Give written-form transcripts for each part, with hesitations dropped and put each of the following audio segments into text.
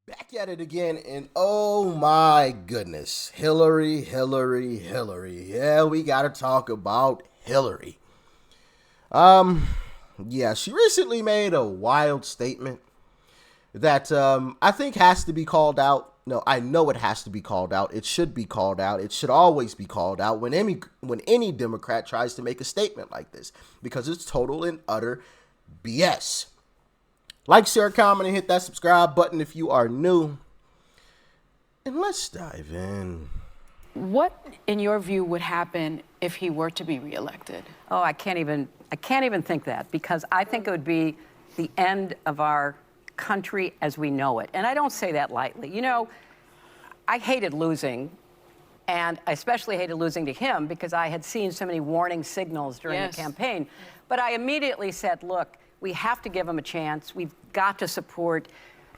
Back at it again, and oh my goodness, Hillary, Hillary, Hillary. Yeah, we gotta talk about Hillary. Um, yeah, she recently made a wild statement that I think has to be called out. No, I know it has to be called out. It should be called out. It should always be called out when any Democrat tries to make a statement like this because it's total and utter BS. Like, share, comment, and hit that subscribe button if you are new. And let's dive in. What, in your view, would happen if he were to be reelected? Oh, I can't even think that because I think it would be the end of our country as we know it. And I don't say that lightly. You know, I hated losing, and I especially hated losing to him because I had seen so many warning signals during Yes. the campaign. But I immediately said, look, we have to give him a chance. We've got to support,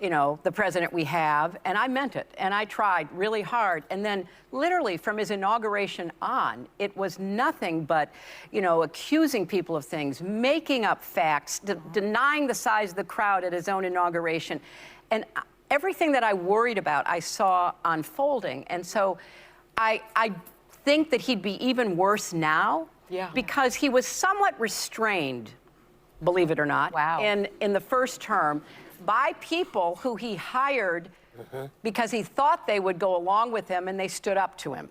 the president we have. And I meant it. And I tried really hard. And then literally from his inauguration on, it was nothing but, accusing people of things, making up facts, denying the size of the crowd at his own inauguration. And everything that I worried about, I saw unfolding. And so I think that he'd be even worse now because he was somewhat restrained, believe it or not, Wow. in the first term by people who he hired because he thought they would go along with him and they stood up to him.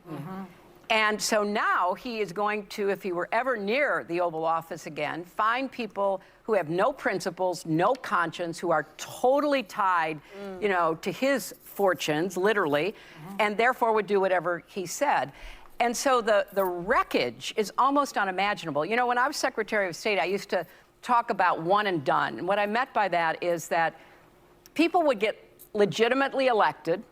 And so now he is going to, if he were ever near the Oval Office again, find people who have no principles, no conscience, who are totally tied, to his fortunes, literally, and therefore would do whatever he said. And so the wreckage is almost unimaginable. You know, when I was Secretary of State, I used to talk about one and done. And what I meant by that is that people would get legitimately elected,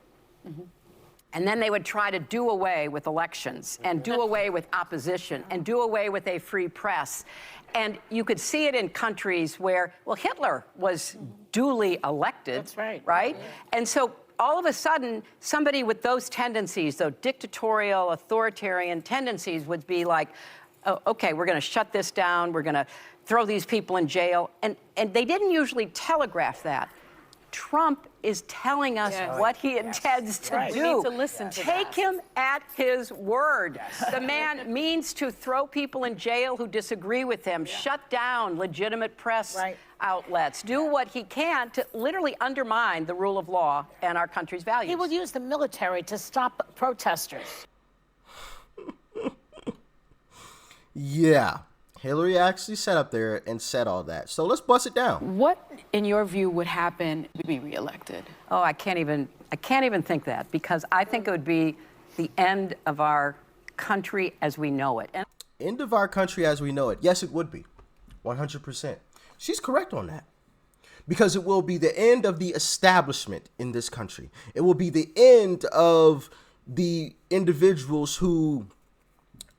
and then they would try to do away with elections and do away with opposition and do away with a free press. And you could see it in countries where, well, Hitler was duly elected. That's right. Right? And so all of a sudden, somebody with those tendencies, those dictatorial, authoritarian tendencies would be like, oh, okay, we're going to shut this down. We're going to throw these people in jail. And they didn't usually telegraph that. Trump is telling us what he intends to do. We need to listen to Take him at his word. The man means to throw people in jail who disagree with him, shut down legitimate press outlets, do what he can to literally undermine the rule of law and our country's values. He will use the military to stop protesters. Yeah, Hillary actually sat up there and said all that. So let's bust it down. What, in your view, would happen if he be reelected? Oh, I can't even think that because I think it would be the end of our country as we know it. And End of our country as we know it. Yes, it would be. 100%. She's correct on that. Because it will be the end of the establishment in this country. It will be the end of the individuals who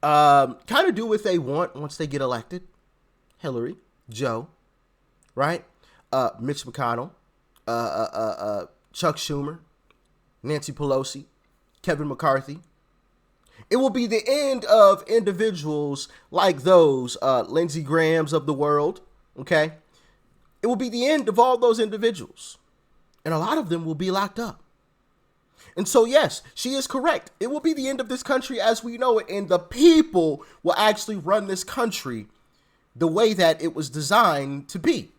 kind of do what they want once they get elected. Hillary, Joe, right? Mitch McConnell, Chuck Schumer, Nancy Pelosi, Kevin McCarthy. It will be the end of individuals like those Lindsey Grahams of the world, okay? It will be the end of all those individuals. And a lot of them will be locked up. And so, yes, she is correct. It will be the end of this country as we know it. And the people will actually run this country the way that it was designed to be,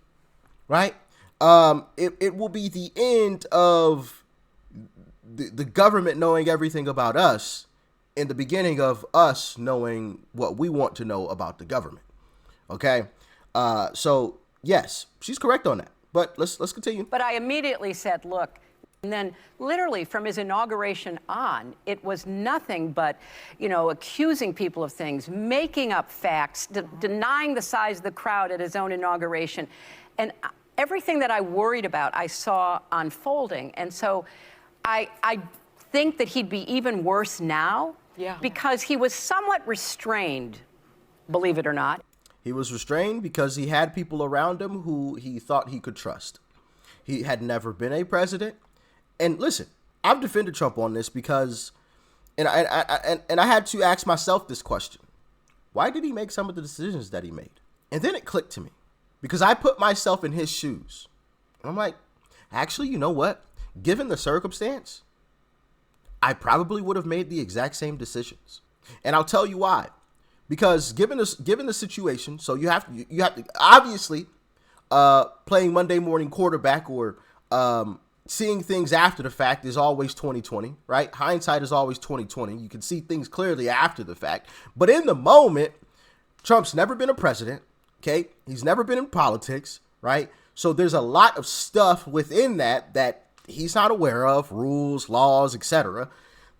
right? It will be the end of the government knowing everything about us and the beginning of us knowing what we want to know about the government, okay? So, yes, she's correct on that. But let's continue. But I immediately said, look, and then literally from his inauguration on, it was nothing but, accusing people of things, making up facts, denying the size of the crowd at his own inauguration. And everything that I worried about, I saw unfolding. And so I think that he'd be even worse now because he was somewhat restrained, believe it or not. He was restrained because he had people around him who he thought he could trust. He had never been a president. And listen, I've defended Trump on this because, and I had to ask myself this question: why did he make some of the decisions that he made? And then it clicked to me because I put myself in his shoes. And I'm like, actually, you know what? given the circumstance, I probably would have made the exact same decisions. And I'll tell you why. Because given the situation, so you have to obviously playing Monday morning quarterback or seeing things after the fact is always 2020, right? Hindsight is always 2020. You can see things clearly after the fact. But in the moment, Trump's never been a president, okay? He's never been in politics, right? So there's a lot of stuff within that he's not aware of, rules, laws, etc.,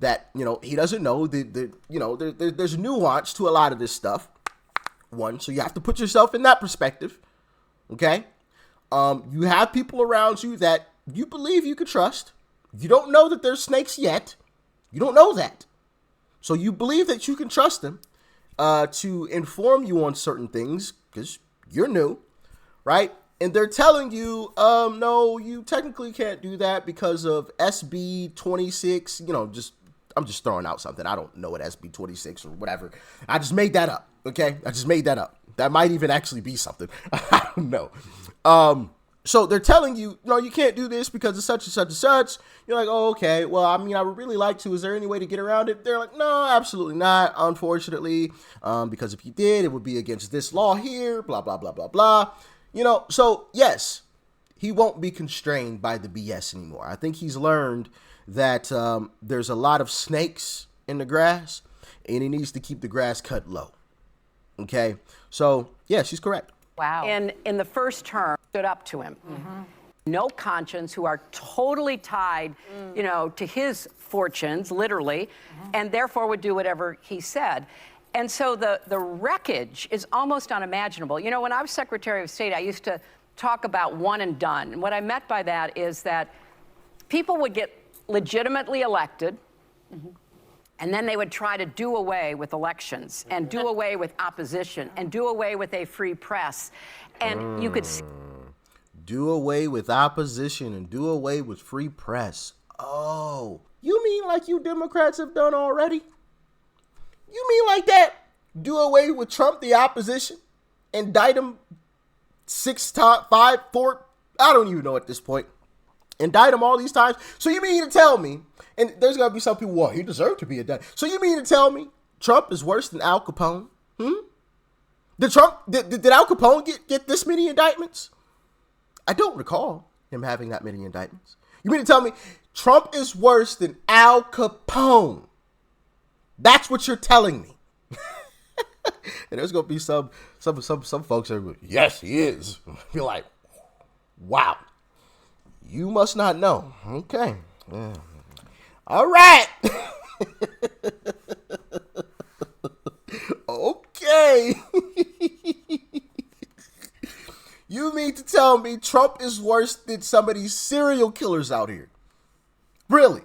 that, he doesn't know. There's nuance to a lot of this stuff. One, so you have to put yourself in that perspective, okay? You have people around you that you believe you could trust. You don't know that there's snakes yet. You don't know that. So you believe that you can trust them to inform you on certain things because you're new, right? And they're telling you, no, you technically can't do that because of SB 26. I'm just throwing out something. I don't know what SB 26 or whatever. I just made that up, okay? I just made that up. That might even actually be something. I don't know. So they're telling you, no, you can't do this because of such and such and such. You're like, oh, okay. Well, I mean, I would really like to. Is there any way to get around it? They're like, no, absolutely not, unfortunately. Because if you did, it would be against this law here, blah, blah, blah, blah, blah. So yes, he won't be constrained by the BS anymore. I think he's learned that there's a lot of snakes in the grass, and he needs to keep the grass cut low. Okay? So, yeah, she's correct. Wow. In the first term, stood up to him. Mm-hmm. No conscience, who are totally tied, to his fortunes, literally, and therefore would do whatever he said. And so the wreckage is almost unimaginable. When I was Secretary of State, I used to talk about one and done. And what I meant by that is that people would get legitimately elected, and then they would try to do away with elections and do away with opposition and do away with a free press. And you could see. Do away with opposition and do away with free press. Oh, you mean like you Democrats have done already? You mean like that? Do away with Trump, the opposition, indict him 5, 4, I don't even know at this point. Indict him all these times. So you mean to tell me, and there's going to be some people, well, he deserved to be indicted. So you mean to tell me Trump is worse than Al Capone? Did Al Capone get this many indictments? I don't recall him having that many indictments. You mean to tell me Trump is worse than Al Capone? That's what you're telling me. And there's going to be some folks that are like, yes, he is. You're like, wow. You must not know. Okay. Yeah. All right. Okay. You mean to tell me Trump is worse than some of these serial killers out here? Really?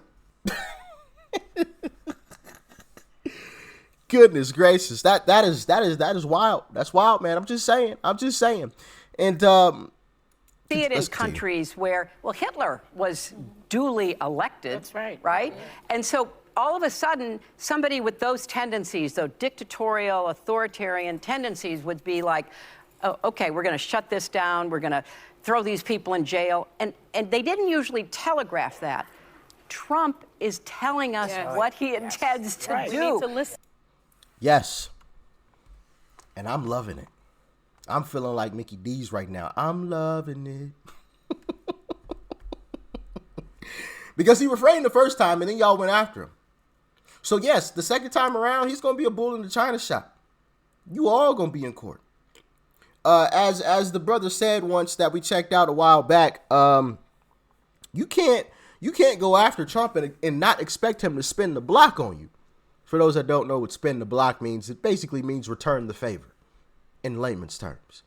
Goodness gracious. That is wild. That's wild, man. I'm just saying. And see it in countries where, Hitler was duly elected. That's right. Right? And so all of a sudden, somebody with those tendencies, those dictatorial, authoritarian tendencies would be like, oh, okay, we're going to shut this down. We're going to throw these people in jail. And they didn't usually telegraph that. Trump is telling us what he intends to do. We need to listen. Yes. And I'm loving it. I'm feeling like Mickey D's right now. I'm loving it. Because he refrained the first time and then y'all went after him. So yes, the second time around, he's going to be a bull in the china shop. You all going to be in court. As the brother said once that we checked out a while back, you can't go after Trump and not expect him to spin the block on you. For those that don't know what spin the block means, it basically means return the favor in layman's terms.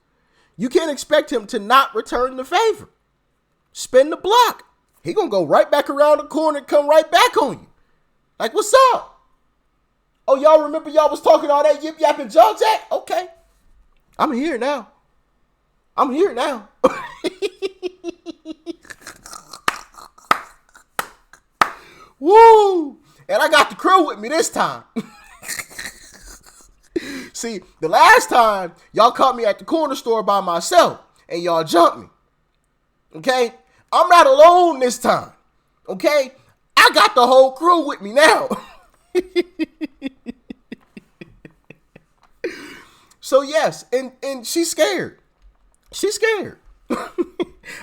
You can't expect him to not return the favor. Spin the block. He gonna go right back around the corner and come right back on you. Like, what's up? Oh, y'all remember y'all was talking all that yip yap and junk jack? Okay. I'm here now. Woo! And I got the crew with me this time. See, the last time, y'all caught me at the corner store by myself, and y'all jumped me. Okay? I'm not alone this time. Okay? I got the whole crew with me now. So yes, and she's scared. She's scared.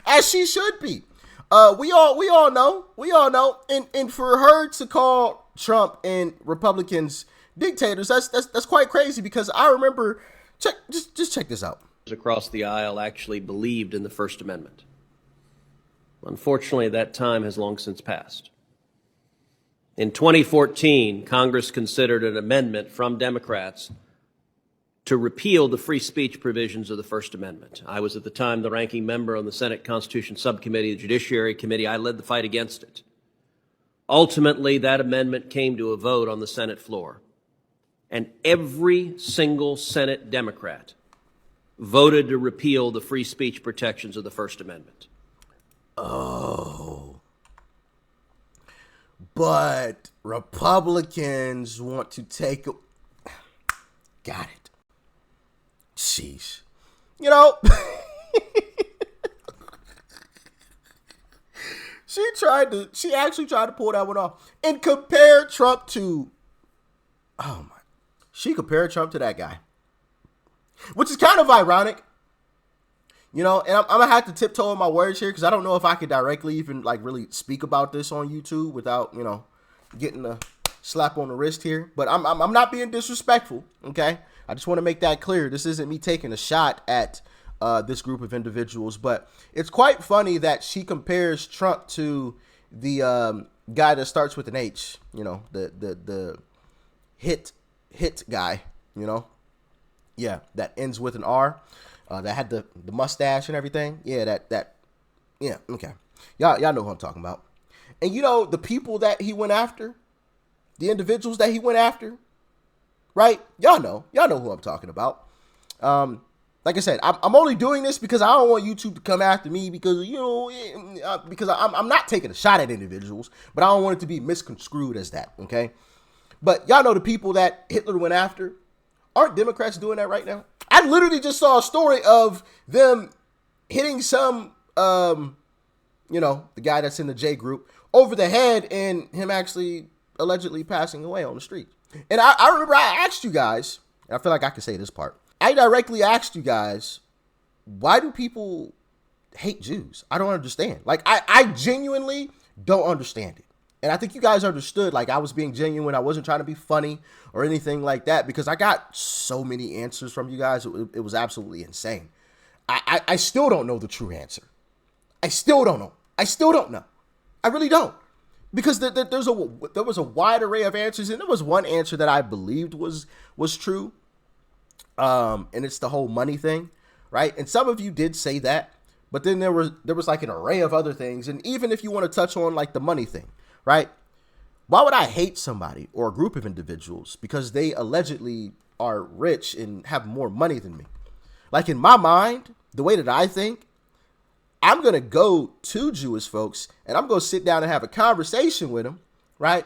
As she should be. We all know. And for her to call Trump and Republicans dictators, that's quite crazy, because I remember just check this out. Across the aisle actually believed in the First Amendment. Unfortunately, that time has long since passed. In 2014, Congress considered an amendment from Democrats to repeal the free speech provisions of the First Amendment. I was at the time the ranking member on the Senate Constitution Subcommittee, the Judiciary Committee. I led the fight against it. Ultimately, that amendment came to a vote on the Senate floor, and every single Senate Democrat voted to repeal the free speech protections of the First Amendment. Oh. But Republicans want to take... Got it. Sheesh. You know, she actually tried to pull that one off and compare Trump to, she compared Trump to that guy, which is kind of ironic, you know, and I'm gonna have to tiptoe on my words here, because I don't know if I could directly even like really speak about this on YouTube without, you know, getting a slap on the wrist here, but I'm not being disrespectful, okay? I just want to make that clear. This isn't me taking a shot at this group of individuals, but it's quite funny that she compares Trump to the guy that starts with an H, you know, the hit guy, you know, yeah, that ends with an R, that had the mustache and everything, yeah, yeah, okay, y'all know who I'm talking about. And you know, the people that he went after, the individuals that he went after, right? Y'all know who I'm talking about. Like I said, I'm only doing this because I don't want YouTube to come after me, because, you know, because I'm not taking a shot at individuals, but I don't want it to be misconstrued as that, okay? But y'all know the people that Hitler went after. Aren't Democrats doing that right now? I literally just saw a story of them hitting some, you know, the guy that's in the J group over the head, and him actually allegedly passing away on the street. And I remember I asked you guys, and I feel like I can say this part. I directly asked you guys, why do people hate Jews? I don't understand. Like, I genuinely don't understand it. And I think you guys understood, like, I was being genuine. I wasn't trying to be funny or anything like that, because I got so many answers from you guys. It was absolutely insane. I still don't know the true answer. I still don't know. I really don't. Because there was a wide array of answers, and there was one answer that I believed was true. And it's the whole money thing, right? And some of you did say that, but then there was like an array of other things. And even if you want to touch on like the money thing, right? Why would I hate somebody or a group of individuals because they allegedly are rich and have more money than me? Like, in my mind, the way that I think, I'm going to go to Jewish folks and I'm going to sit down and have a conversation with them, right?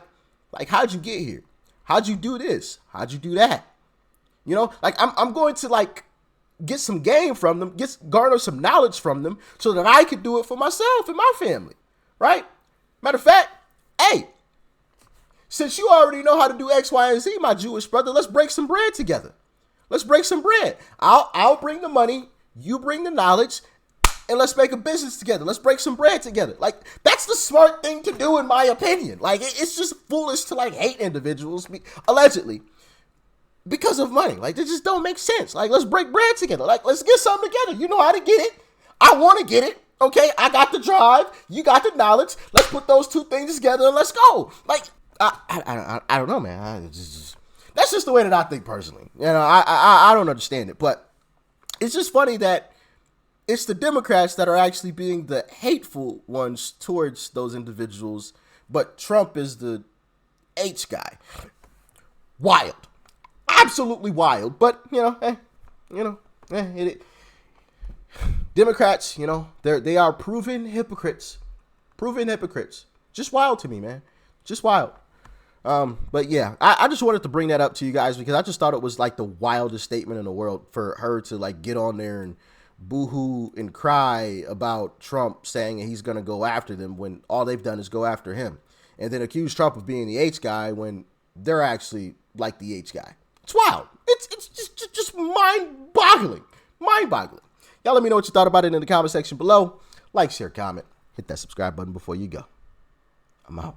Like, how'd you get here? How'd you do this? How'd you do that? You know, like, I'm going to like get some game from them, garner some knowledge from them so that I could do it for myself and my family, right? Matter of fact, hey, since you already know how to do X, Y, and Z, my Jewish brother, let's break some bread together. Let's break some bread. I'll bring the money, you bring the knowledge, and let's make a business together. Let's break some bread together. Like, that's the smart thing to do, in my opinion. Like, it's just foolish to like hate individuals, allegedly, because of money. Like, they just don't make sense. Like, let's break bread together. Like, let's get something together. You know how to get it. I want to get it. Okay, I got the drive. You got the knowledge. Let's put those two things together and let's go. Like, I don't know, man. That's just the way that I think personally. You know, I don't understand it, but it's just funny that it's the Democrats that are actually being the hateful ones towards those individuals, but Trump is the H guy. Wild. Absolutely wild. But, Democrats, you know, they are proven hypocrites. Just wild to me, man. Just wild. But yeah, I just wanted to bring that up to you guys because I just thought it was like the wildest statement in the world for her to like get on there and boohoo and cry about Trump saying he's going to go after them when all they've done is go after him, and then accuse Trump of being the H guy when they're actually like the H guy. It's wild. It's just mind-boggling. Mind-boggling. Y'all let me know what you thought about it in the comment section below. Like, share, comment. Hit that subscribe button before you go. I'm out.